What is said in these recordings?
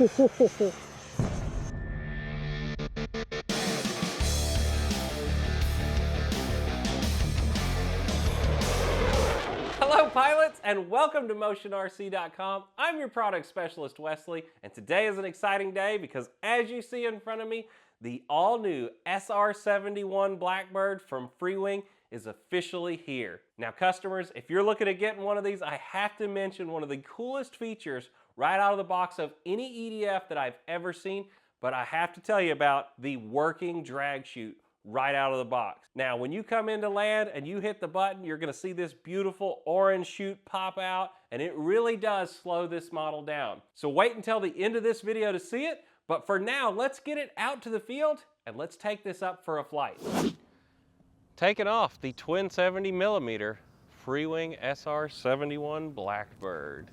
Hello pilots and welcome to MotionRC.com. I'm your product specialist Wesley, and today is an exciting day because as you see in front of me, the all-new SR-71 Blackbird from Freewing is officially here. Now customers, if you're looking at getting one of these, I have to mention one of the coolest features right out of the box of any EDF that I've ever seen, but I have to tell you about the working drag chute right out of the box. Now, when you come into land and you hit the button, you're gonna see this beautiful orange chute pop out, and it really does slow this model down. So wait until the end of this video to see it, but for now, let's get it out to the field and let's take this up for a flight. Taking off the twin 70mm Freewing SR-71 Blackbird.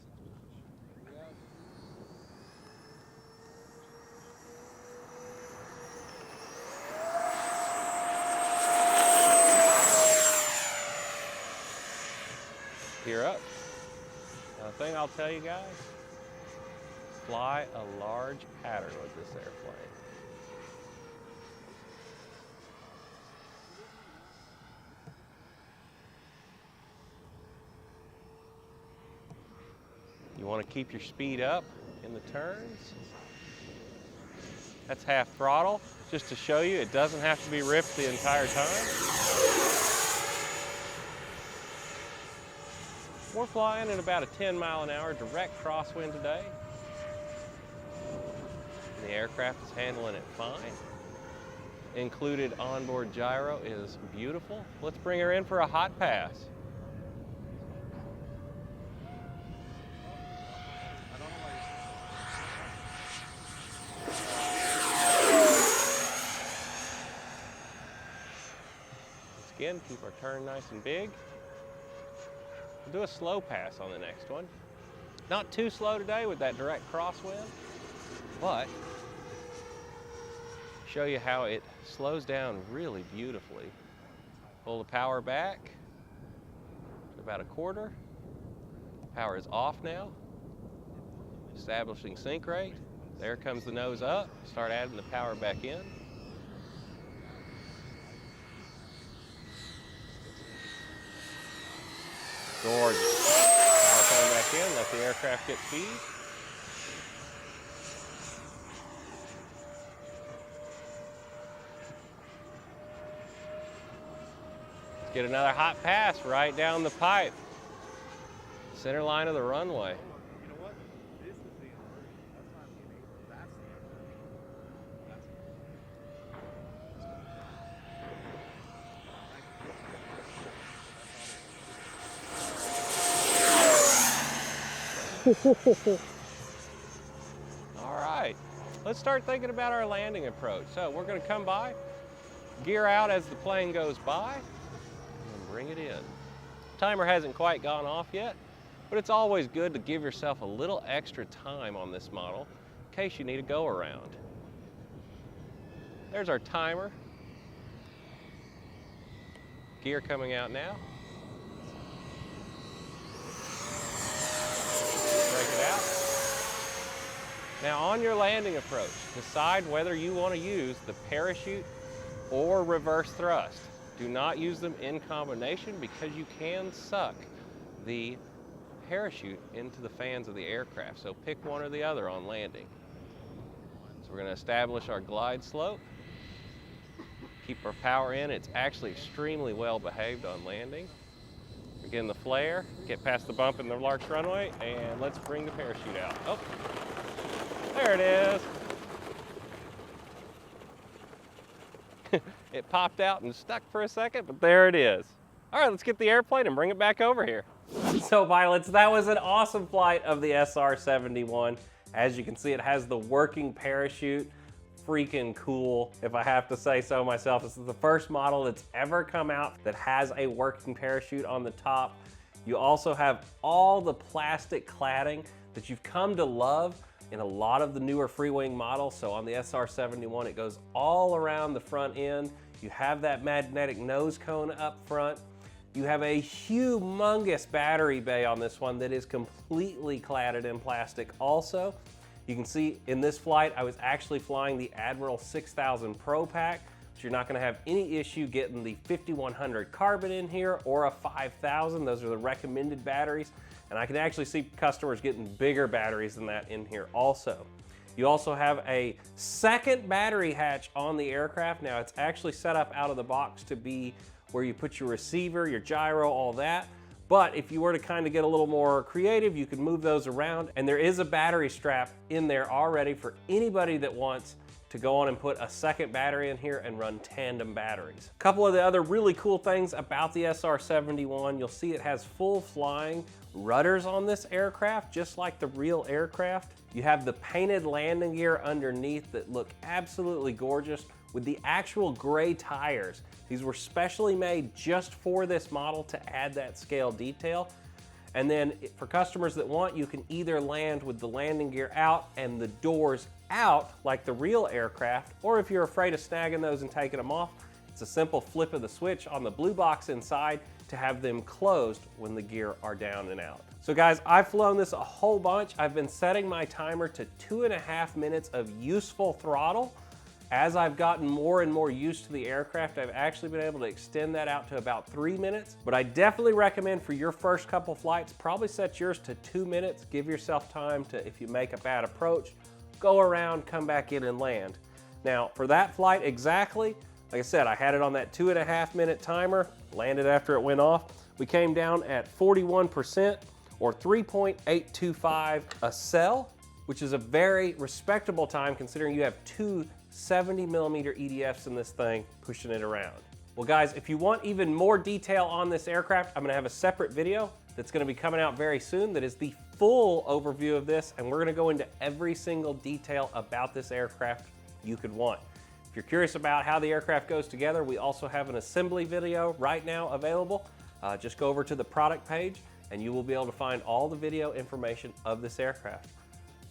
Gear up. Now the thing I'll tell you guys, fly a large pattern with this airplane. You want to keep your speed up in the turns. That's half throttle, just to show you it doesn't have to be ripped the entire time. We're flying at about a 10-mile-an-hour direct crosswind today. And the aircraft is handling it fine. Included onboard gyro is beautiful. Let's bring her in for a hot pass. Once again, keep our turn nice and big. We'll do a slow pass on the next one. Not too slow today with that direct crosswind, but show you how it slows down really beautifully. Pull the power back to about a quarter. Power is off now. Establishing sync rate. There comes the nose up. Start adding the power back in. Gorgeous. Power coming back in, let the aircraft get speed. Let's get another hot pass right down the pipe. Center line of the runway. All right, let's start thinking about our landing approach. So we're going to come by, gear out as the plane goes by, and bring it in. Timer hasn't quite gone off yet, but it's always good to give yourself a little extra time on this model in case you need a go around. There's our timer. Gear coming out now. Now on your landing approach, decide whether you want to use the parachute or reverse thrust. Do not use them in combination because you can suck the parachute into the fans of the aircraft. So pick one or the other on landing. So we're going to establish our glide slope. Keep our power in. It's actually extremely well behaved on landing. Begin the flare, get past the bump in the large runway, and let's bring the parachute out. Oh. There it is. It popped out and stuck for a second, but there it is. All right, let's get the airplane and bring it back over here. So pilots, that was an awesome flight of the SR-71. As you can see, it has the working parachute. Freaking cool, if I have to say so myself. This is the first model that's ever come out that has a working parachute on the top. You also have all the plastic cladding that you've come to love in a lot of the newer Freewing models. So on the SR-71, it goes all around the front end. You have that magnetic nose cone up front. You have a humongous battery bay on this one that is completely cladded in plastic also. You can see in this flight, I was actually flying the Admiral 6000 Pro Pack, so you're not gonna have any issue getting the 5100 carbon in here or a 5000. Those are the recommended batteries. And I can actually see customers getting bigger batteries than that in here also. You also have a second battery hatch on the aircraft. Now it's actually set up out of the box to be where you put your receiver, your gyro, all that. But if you were to kind of get a little more creative, you can move those around. And there is a battery strap in there already for anybody that wants to go on and put a second battery in here and run tandem batteries. A couple of the other really cool things about the SR-71, you'll see it has full flying rudders on this aircraft, just like the real aircraft. You have the painted landing gear underneath that look absolutely gorgeous with the actual gray tires. These were specially made just for this model to add that scale detail. And then for customers that want, you can either land with the landing gear out and the doors out like the real aircraft, or if you're afraid of snagging those and taking them off, it's a simple flip of the switch on the blue box inside to have them closed when the gear are down and out. So guys, I've flown this a whole bunch. I've been setting my timer to 2.5 minutes of useful throttle. As I've gotten more and more used to the aircraft, I've actually been able to extend that out to about 3 minutes. But I definitely recommend for your first couple flights, probably set yours to 2 minutes. Give yourself time to, if you make a bad approach, go around, come back in and land. Now, for that flight exactly, like I said, I had it on that 2.5 minute timer, landed after it went off. We came down at 41% or 3.825 a cell, which is a very respectable time considering you have two 70mm EDFs in this thing pushing it around. Well guys, if you want even more detail on this aircraft, I'm gonna have a separate video that's gonna be coming out very soon that is the full overview of this, and we're gonna go into every single detail about this aircraft you could want. If you're curious about how the aircraft goes together, we also have an assembly video right now available. Just go over to the product page and you will be able to find all the video information of this aircraft.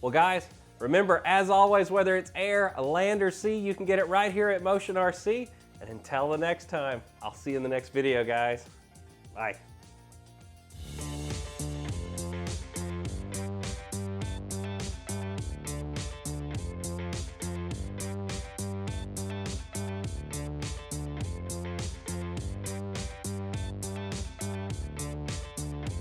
Well guys, remember, as always, whether it's air, land, or sea, you can get it right here at Motion RC. And until the next time, I'll see you in the next video, guys. Bye.